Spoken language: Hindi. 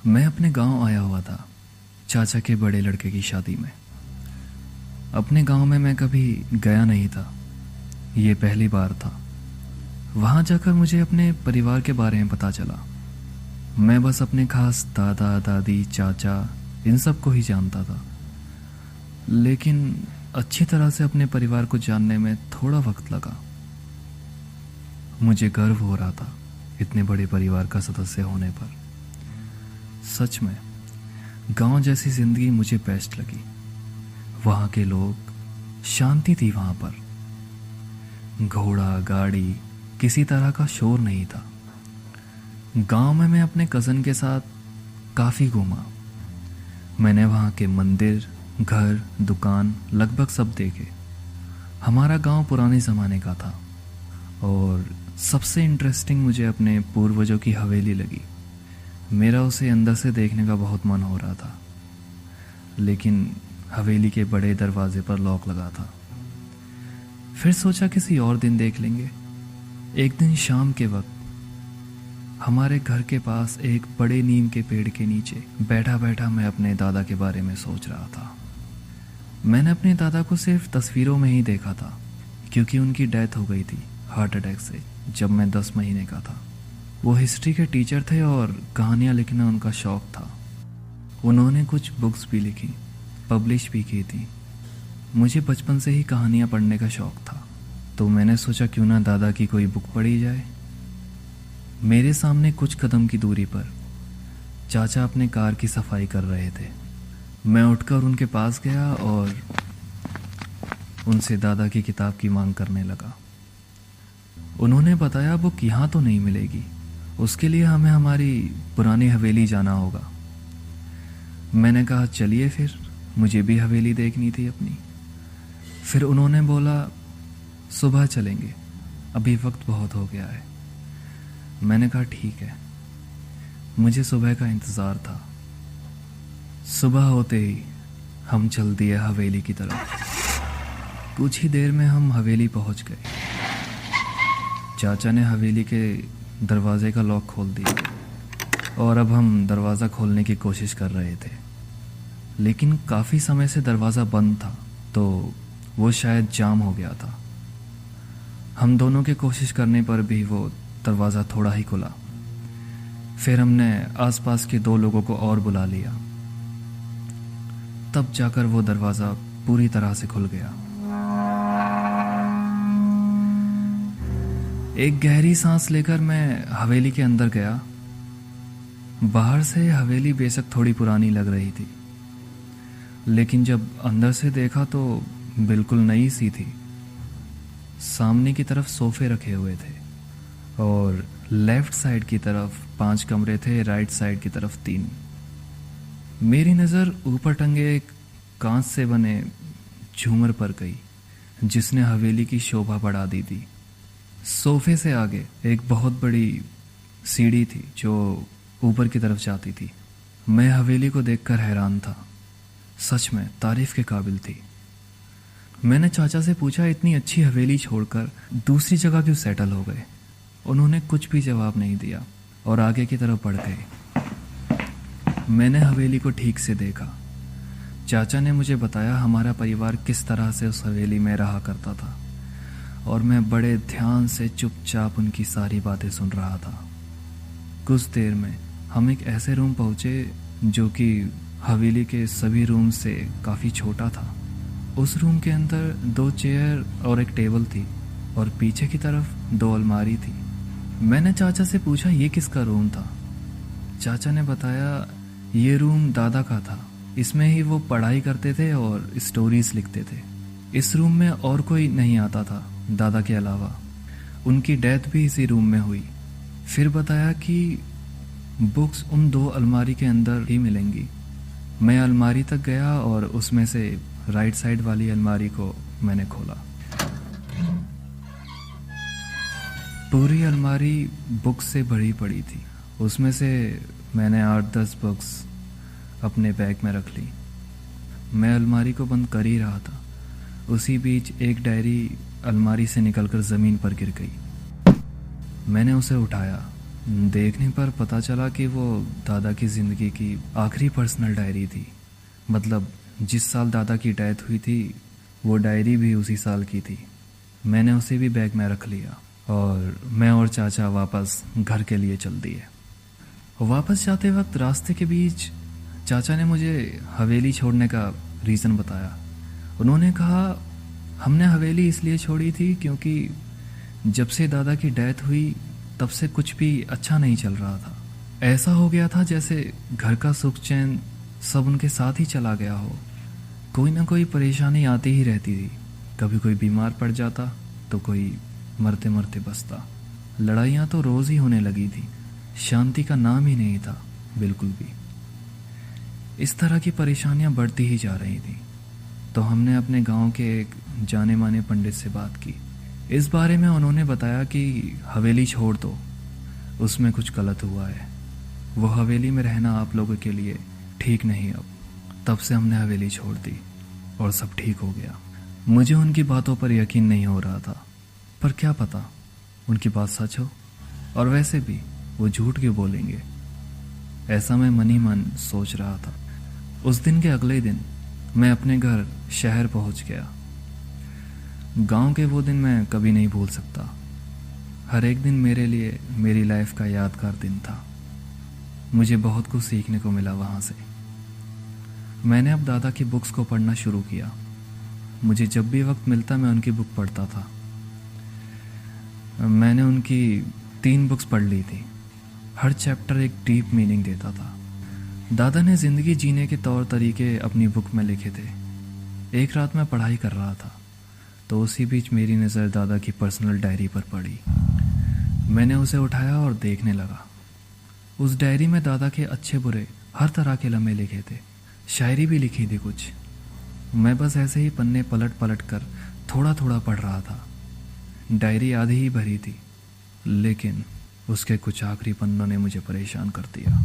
मैं अपने गांव आया हुआ था चाचा के बड़े लड़के की शादी में। अपने गांव में मैं कभी गया नहीं था, ये पहली बार था। वहां जाकर मुझे अपने परिवार के बारे में पता चला। मैं बस अपने खास दादा दादी चाचा इन सब को ही जानता था, लेकिन अच्छी तरह से अपने परिवार को जानने में थोड़ा वक्त लगा। मुझे गर्व हो रहा था इतने बड़े परिवार का सदस्य होने पर। सच में गांव जैसी जिंदगी मुझे बेस्ट लगी। वहां के लोग, शांति थी वहां पर। घोड़ा गाड़ी किसी तरह का शोर नहीं था। गांव में मैं अपने कज़न के साथ काफ़ी घूमा। मैंने वहाँ के मंदिर, घर, दुकान लगभग सब देखे। हमारा गांव पुराने ज़माने का था और सबसे इंटरेस्टिंग मुझे अपने पूर्वजों की हवेली लगी। मेरा उसे अंदर से देखने का बहुत मन हो रहा था, लेकिन हवेली के बड़े दरवाजे पर लॉक लगा था। फिर सोचा किसी और दिन देख लेंगे। एक दिन शाम के वक्त हमारे घर के पास एक बड़े नीम के पेड़ के नीचे बैठा बैठा मैं अपने दादा के बारे में सोच रहा था। मैंने अपने दादा को सिर्फ तस्वीरों में ही देखा था, क्योंकि उनकी डेथ हो गई थी हार्ट अटैक से जब मैं 10 महीने का था। वो हिस्ट्री के टीचर थे और कहानियाँ लिखना उनका शौक था। उन्होंने कुछ बुक्स भी लिखी, पब्लिश भी की थी। मुझे बचपन से ही कहानियाँ पढ़ने का शौक था, तो मैंने सोचा क्यों ना दादा की कोई बुक पढ़ी जाए। मेरे सामने कुछ कदम की दूरी पर चाचा अपने कार की सफाई कर रहे थे। मैं उठकर उनके पास गया और उनसे दादा की किताब की मांग करने लगा। उन्होंने बताया बुक यहाँ तो नहीं मिलेगी, उसके लिए हमें हमारी पुरानी हवेली जाना होगा। मैंने कहा चलिए फिर, मुझे भी हवेली देखनी थी अपनी। फिर उन्होंने बोला सुबह चलेंगे, अभी वक्त बहुत हो गया है। मैंने कहा ठीक है। मुझे सुबह का इंतज़ार था। सुबह होते ही हम चल दिए हवेली की तरफ। कुछ ही देर में हम हवेली पहुंच गए। चाचा ने हवेली के दरवाजे का लॉक खोल दिया और अब हम दरवाज़ा खोलने की कोशिश कर रहे थे, लेकिन काफ़ी समय से दरवाज़ा बंद था, तो वो शायद जाम हो गया था। हम दोनों के कोशिश करने पर भी वो दरवाज़ा थोड़ा ही खुला। फिर हमने आसपास के 2 लोगों को और बुला लिया, तब जाकर वो दरवाज़ा पूरी तरह से खुल गया। एक गहरी सांस लेकर मैं हवेली के अंदर गया। बाहर से हवेली बेशक थोड़ी पुरानी लग रही थी, लेकिन जब अंदर से देखा तो बिल्कुल नई सी थी। सामने की तरफ सोफे रखे हुए थे और लेफ्ट साइड की तरफ 5 कमरे थे, राइट साइड की तरफ 3। मेरी नज़र ऊपर टंगे एक कांच से बने झूमर पर गई, जिसने हवेली की शोभा बढ़ा दी थी। सोफे से आगे एक बहुत बड़ी सीढ़ी थी जो ऊपर की तरफ जाती थी। मैं हवेली को देखकर हैरान था। सच में तारीफ के काबिल थी। मैंने चाचा से पूछा इतनी अच्छी हवेली छोड़कर दूसरी जगह क्यों सेटल हो गए। उन्होंने कुछ भी जवाब नहीं दिया और आगे की तरफ बढ़ गए। मैंने हवेली को ठीक से देखा। चाचा ने मुझे बताया हमारा परिवार किस तरह से उस हवेली में रहा करता था, और मैं बड़े ध्यान से चुपचाप उनकी सारी बातें सुन रहा था। कुछ देर में हम एक ऐसे रूम पहुंचे जो कि हवेली के सभी रूम से काफ़ी छोटा था। उस रूम के अंदर 2 चेयर और एक टेबल थी और पीछे की तरफ 2 अलमारी थी। मैंने चाचा से पूछा ये किसका रूम था। चाचा ने बताया ये रूम दादा का था, इसमें ही वो पढ़ाई करते थे और स्टोरीज लिखते थे। इस रूम में और कोई नहीं आता था दादा के अलावा। उनकी डेथ भी इसी रूम में हुई। फिर बताया कि बुक्स उन 2 अलमारी के अंदर ही मिलेंगी। मैं अलमारी तक गया और उसमें से राइट साइड वाली अलमारी को मैंने खोला। पूरी अलमारी बुक्स से भरी पड़ी थी। उसमें से मैंने 8-10 बुक्स अपने बैग में रख ली। मैं अलमारी को बंद कर ही रहा था, उसी बीच एक डायरी अलमारी से निकलकर ज़मीन पर गिर गई। मैंने उसे उठाया देखने पर पता चला कि वो दादा की ज़िंदगी की आखिरी पर्सनल डायरी थी। मतलब जिस साल दादा की डेथ हुई थी वो डायरी भी उसी साल की थी। मैंने उसे भी बैग में रख लिया और मैं और चाचा वापस घर के लिए चल दिए। वापस जाते वक्त रास्ते के बीच चाचा ने मुझे हवेली छोड़ने का रीज़न बताया। उन्होंने कहा हमने हवेली इसलिए छोड़ी थी क्योंकि जब से दादा की डेथ हुई तब से कुछ भी अच्छा नहीं चल रहा था। ऐसा हो गया था जैसे घर का सुख चैन सब उनके साथ ही चला गया हो। कोई ना कोई परेशानी आती ही रहती थी। कभी कोई बीमार पड़ जाता तो कोई मरते मरते बसता। लड़ाइयाँ तो रोज़ ही होने लगी थी। शांति का नाम ही नहीं था बिल्कुल भी। इस तरह की परेशानियाँ बढ़ती ही जा रही थी। तो हमने अपने गांव के एक जाने माने पंडित से बात की। इस बारे में उन्होंने बताया कि हवेली छोड़ दो, उसमें कुछ गलत हुआ है। वो हवेली में रहना आप लोगों के लिए ठीक नहीं। अब तब से हमने हवेली छोड़ दी और सब ठीक हो गया। मुझे उनकी बातों पर यकीन नहीं हो रहा था, पर क्या पता उनकी बात सच हो। और वैसे भी वो झूठ क्यों बोलेंगे, ऐसा मैं मन ही मन सोच रहा था। उस दिन के अगले दिन मैं अपने घर शहर पहुंच गया। गांव के वो दिन मैं कभी नहीं भूल सकता। हर एक दिन मेरे लिए मेरी लाइफ का यादगार दिन था। मुझे बहुत कुछ सीखने को मिला वहाँ से। मैंने अब दादा की बुक्स को पढ़ना शुरू किया। मुझे जब भी वक्त मिलता मैं उनकी बुक पढ़ता था। मैंने उनकी 3 बुक्स पढ़ ली थी। हर चैप्टर एक डीप मीनिंग देता था। दादा ने ज़िंदगी जीने के तौर तरीके अपनी बुक में लिखे थे। एक रात मैं पढ़ाई कर रहा था तो उसी बीच मेरी नज़र दादा की पर्सनल डायरी पर पड़ी। मैंने उसे उठाया और देखने लगा। उस डायरी में दादा के अच्छे बुरे हर तरह के लम्हे लिखे थे। शायरी भी लिखी थी कुछ। मैं बस ऐसे ही पन्ने पलट पलट कर थोड़ा थोड़ा पढ़ रहा था। डायरी आधी ही भरी थी, लेकिन उसके कुछ आखिरी पन्नों ने मुझे परेशान कर दिया।